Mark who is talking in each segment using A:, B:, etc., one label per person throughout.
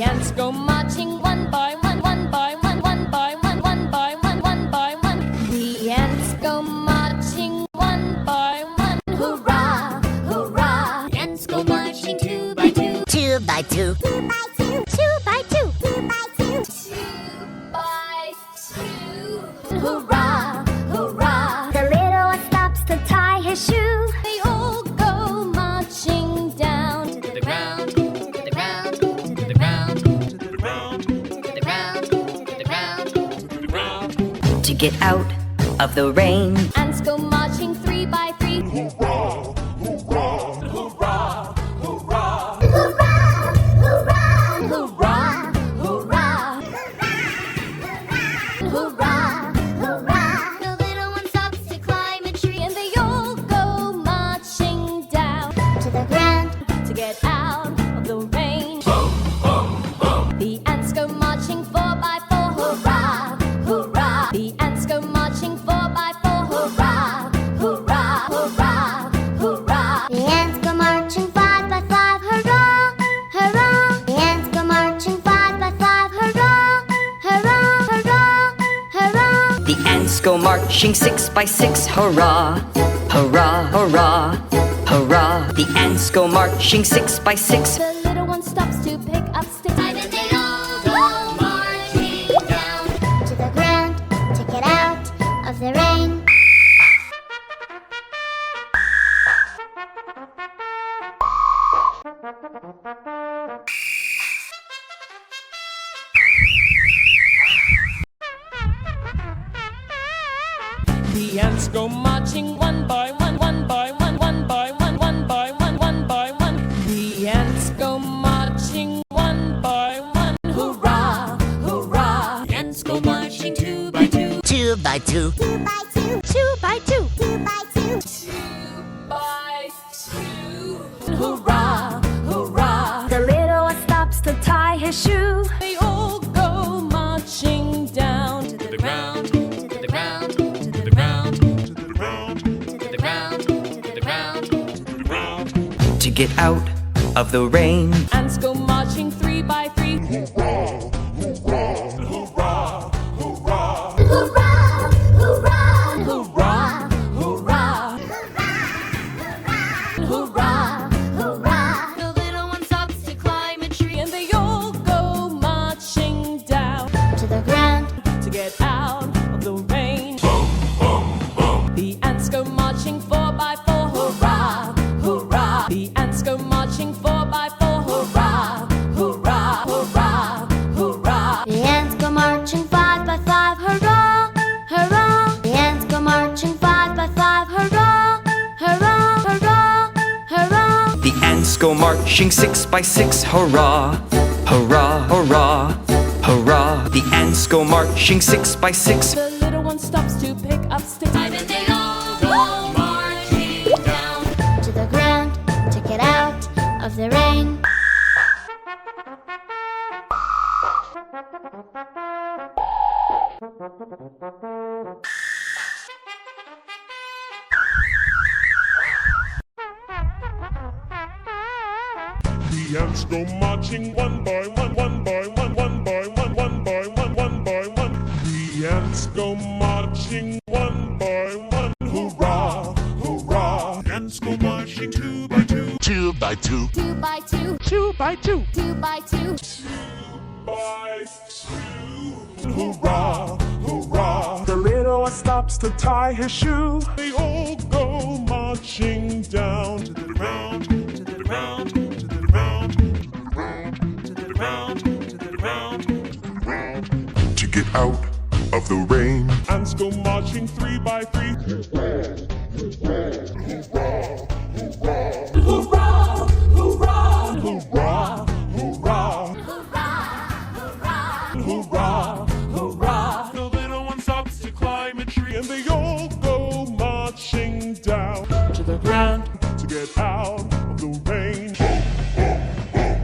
A: The ants go marching one by one, one by one, one by one, one by one, one by one. The ants go marching one by one. Hurrah, hurrah. The ants go marching two by two.
B: Two by two.
C: Two by two.
B: Two by two.
C: Two by two.
A: Two by two. Hurrah, hurrah.
C: The little one stops to tie his shoe.
A: They all go marching down to the ground, to the ground, to the ground, to the ground, to the ground, to the ground, to the ground.
B: To get out of the rain.
A: Ants go marching three by three.
C: Hurrah, hurrah.
A: Hurrah, hurrah.
C: Hurrah, hurrah.
A: Hurrah, hurrah.
C: Hurrah, hurrah.
A: The little one stops to climb a tree, and they all go marching down
C: To the ground.
A: to get out of the rain. The ants go marching four by four. Hurrah, hurrah. The ants go marching four by four. Hurrah, hurrah, hurrah, hurrah.
C: The ants go marching five by five. Hurrah, hurrah. The ants go marching five by five. Hurrah, hurrah, hurrah, hurrah.
B: The ants go marching six by six. Hurrah, hurrah, hurrah, hurrah. The ants go marching six by six.
A: The little one stops to pick up sticks, and then they all go marching down.
C: To the ground to get out of the rain.
A: The ants go marching one by one, one by one, one by one, one by one, one by one. The ants go marching one by one. Hurrah, hurrah. The ants go marching two by two.
B: Two by two.
C: Two by two.
B: Two by two.
C: Two by two.
A: Two by two. Hurrah, hurrah.
C: The little one stops to tie his shoe.
A: They all go marching down to the ground, to the ground, to the ground, to the ground, to the ground, to the ground, to the ground.
B: To get out of the rain.
A: Ants go marching three by three.
C: Hurrah, hurrah.
A: Hurrah, hurrah,
C: Hurrah, hurrah.
A: hurrah, hurrah, hurrah, hurrah. The little one stops to climb a tree, and they all go marching down
C: To the ground.
A: to get out of the rain. The ants go marching four by four. Hurrah, hurrah. The ants go marching four by four. Hurrah, hurrah, hurrah, hurrah.
C: The ants go marching five by five. Hurrah, hurrah. The ants go marching five by five. Hurrah, hurrah, hurrah, hurrah.
B: The ants go marching six by six. Hurrah, hurrah, hurrah, hurrah. The ants go marching six by six.
A: The little one stops to pick up sticks, and then they all go marching down.
C: To the ground to get out of the rain.
D: The ants go marching one by one, one by one, one by one, one by one, one by one. The ants go marching one by one. Hurrah, hurrah. The ants go marching two by two. Two by two.
C: Two by two.
D: Two by two.
C: Two by two.
D: By two. Hurrah, hurrah. The little one stops to tie his shoe. They all go marching down to the ground, to the ground, to the ground, to the ground, to the ground, to the ground, to the ground. To get out of the rain. Ants go marching three by three.
A: Hurrah, hurrah, hurrah,
D: Hurrah, hurrah. Hurrah, hurrah. The little one stops to climb a tree, and they all go marching down to the ground to get out of the rain.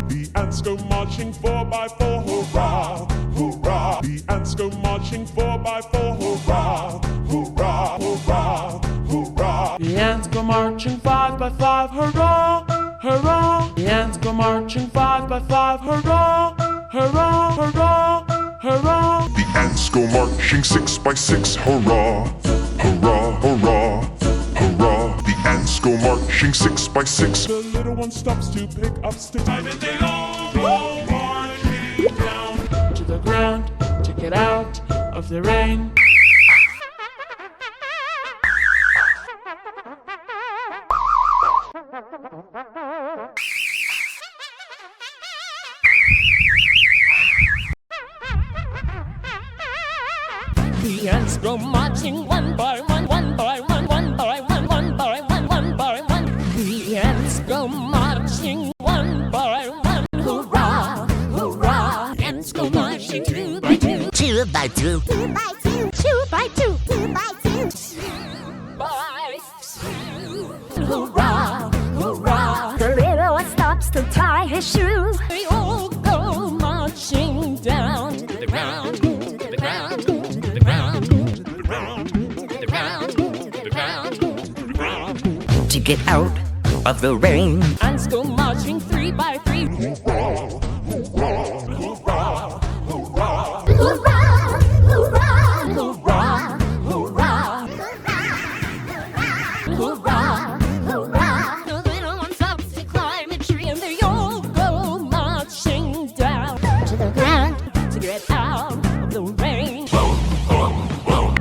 D: The ants go marching four by four. Hurrah, hurrah. The ants go marching four by four. Hurrah, hurrah, hurrah, hurrah.
E: The ants go marching five by five, hurrah, hurrah. The ants go marching five by five, hurrah, hurrah, hurrah, hurrah.
D: The ants go marching 6 by 6, hurrah, hurrah, hurrah, hurrah. The ants go marching 6 by 6.
E: The little one stops to pick up sticks, and then they all go marching down to the ground to get out of the rain.
A: The ants go marching one by one, one by one, one by one, one by one, one by one. The ants go marching one by one. Hurrah, hurrah. Ants go marching 2 by 2.
B: 2 by 2.
C: 2 by 2, 2 by 2, 2 by 2.
A: By 2. Hurrah, hurrah.
C: The little one stops to tie his shoe.
A: They all go marching down to the ground, to the ground, to the ground, to the ground, to the ground, to the ground, to the ground.
B: To get out of the rain.
A: Ants go marching 3 by 3.
C: Hurrah, hurrah,
A: Hurrah,
C: hurrah.
A: hurrah, hurrah. The little one stops to climb a tree and they all go marching down
C: To the ground.
A: to get out of the rain.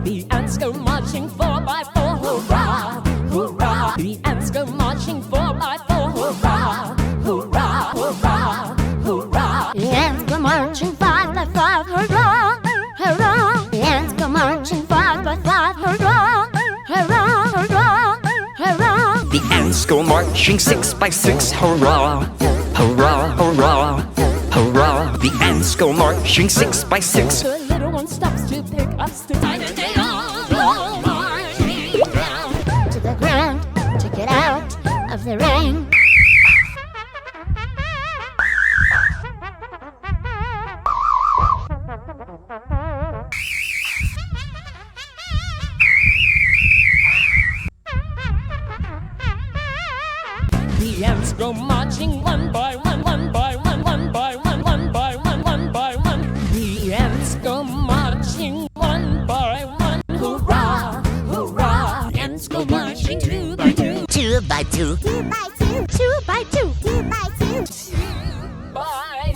A: The ants go marching 4 by 4. Hurrah, hurrah. The ants go marching 4 by 4. Hurrah, hurrah, hurrah, hurrah.
C: The ants go marching 5 by 5. Hurrah, hurrah. The ants go marching 5 by 5. Hurrah, hurrah, hurrah, hurrah.
B: The ants go marching 6 by 6, hurrah, hurrah, hurrah, hurrah. The ants go marching 6 by 6.
A: The little one stops to pick up sticks and they all go marching down.
C: To the ground to get out of the rain.
A: The ants go marching 1 by 1, 1 by 1, 1 by 1, 1 by 1, 1 by 1. The ants go marching 1 by 1. Hurrah, hurrah. The ants go marching 2 by 2.
B: 2 by 2.
C: 2 by 2, 2 by 2, 2 by 2.
A: 2 by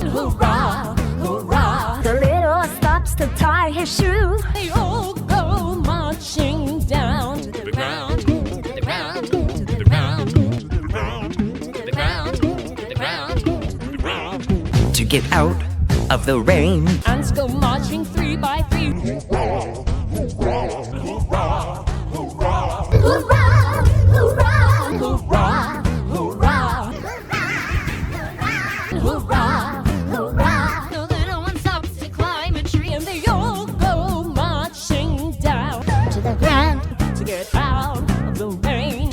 A: 2. Hurrah, hurrah.
C: The little one stops to tie his shoe.
A: They all go marching down to the ground, to the ground, to the ground, to the ground, to the ground, to the ground, to the ground.
B: To get out of the rain.
A: Ants go marching 3 by 3.
C: Hurrah, hurrah,
A: Hurrah,
C: hurrah.
A: hurrah, hurrah. Hurrah, hurrah. The little one stops to climb a tree and they all go marching down
C: To the ground.
A: to get out of the rain.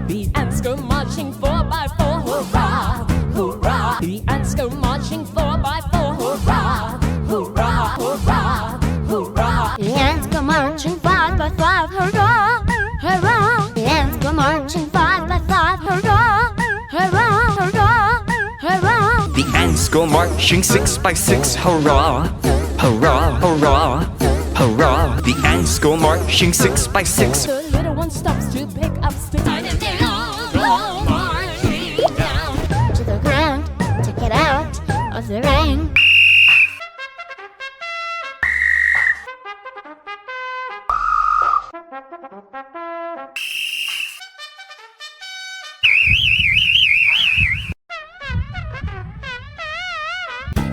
A: The ants go marching 4 by 4. Hurrah, hurrah. The ants go marching 4 by 4. Hurrah, hurrah, hurrah, hurrah.
C: The ants go marching 5 by 5. Hurrah, hurrah. The ants go marching 5 by 5. Hurrah, hurrah, hurrah, hurrah.
B: The ants go marching 6 by 6, hurrah, hurrah, hurrah, hurrah. The ants go marching 6 by 6.
A: The little one stops to pick up sticks and they all go marching down.
C: To the ground to get out of the rain.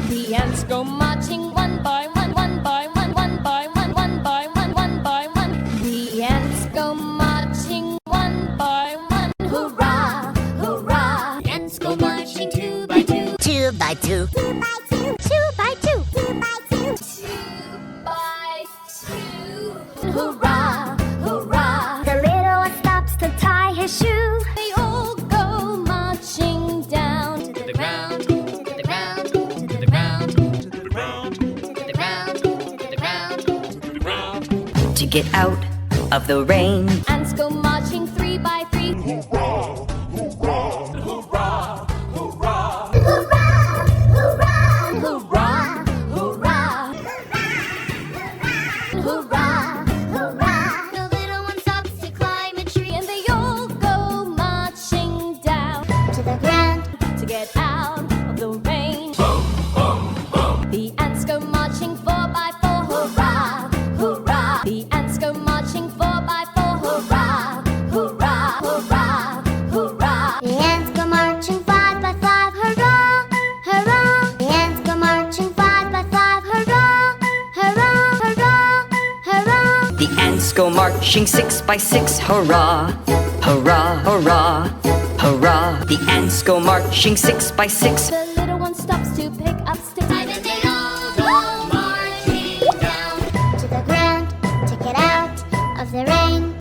A: The ants go marching 1 by 1, 1 by 1, 1 by 1, 1 by 1, 1 by 1. The ants go marching 1 by 1. Hurrah, hurrah. The ants go marching 2 by 2.
B: 2 by 2.
C: 2 by 2, 2 by 2, 2 by 2.
A: 2 by 2. Hurrah, hurrah.
C: The little one stops to tie his shoe.
A: They all go marching down to the ground, to the ground, to the ground, to the ground, to the ground, to the ground, to the ground.
B: To get out of the rain.
A: Ants go marching 3 by 3.
D: Hurrah, hurrah,
A: Hurrah, hurrah.
C: Hurrah, the rain. The ants go marching 4 by 4, hurrah, hurrah. The ants go marching 4 by 4, hurrah, hurrah, hurrah, hurrah. The ants go marching 5 by 5, hurrah, hurrah. The ants go marching 5 by 5, hurrah, hurrah, hurrah, hurrah.
B: The ants go marching 6 by 6, hurrah, hurrah, hurrah, hurrah. The ants go marching 6 by 6.
C: The little one stops to pick up sticks.